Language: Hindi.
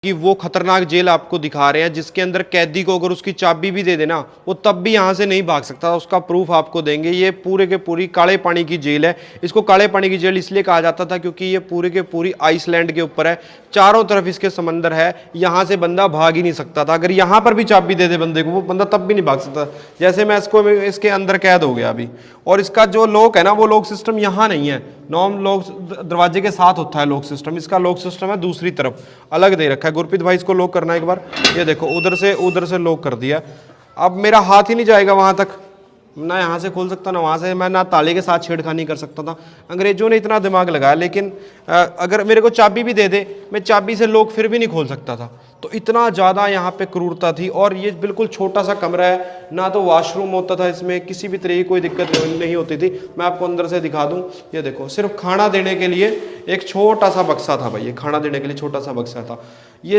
कि वो खतरनाक जेल आपको दिखा रहे हैं जिसके अंदर कैदी को अगर उसकी चाबी भी दे देना वो तब भी यहाँ से नहीं भाग सकता, उसका प्रूफ आपको देंगे। ये पूरे के पूरी काले पानी की जेल है। इसको काले पानी की जेल इसलिए कहा जाता था क्योंकि ये पूरे के पूरी आइसलैंड के ऊपर है, चारों तरफ इसके समंदर है, यहाँ से बंदा भाग ही नहीं सकता था। अगर यहाँ पर भी चाबी दे दे बंदे को, वो बंदा तब भी नहीं भाग सकता। जैसे मैं इसके अंदर कैद हो गया अभी, और इसका जो लॉक है ना वो लॉक सिस्टम यहाँ नहीं है। नॉर्मल लॉक दरवाजे के साथ होता है लॉक सिस्टम, इसका लॉक सिस्टम है दूसरी तरफ अलग दे रखा है। गुरप्रीत भाई इसको लॉक करना है एक बार, ये देखो उधर से लॉक कर दिया। अब मेरा हाथ ही नहीं जाएगा वहां तक, ना यहाँ से खोल सकता ना वहाँ से, मैं ना ताले के साथ छेड़खानी कर सकता था। अंग्रेजों ने इतना दिमाग लगाया, लेकिन अगर मेरे को चाबी भी दे दे मैं चाबी से लोग फिर भी नहीं खोल सकता था। तो इतना ज़्यादा यहाँ पे क्रूरता थी। और ये बिल्कुल छोटा सा कमरा है, ना तो वॉशरूम होता था इसमें, किसी भी तरह की कोई दिक्कत नहीं होती थी। मैं आपको अंदर से दिखा दूँ, ये देखो सिर्फ खाना देने के लिए एक छोटा सा बक्सा था भाई, ये खाना देने के लिए छोटा सा बक्सा था। ये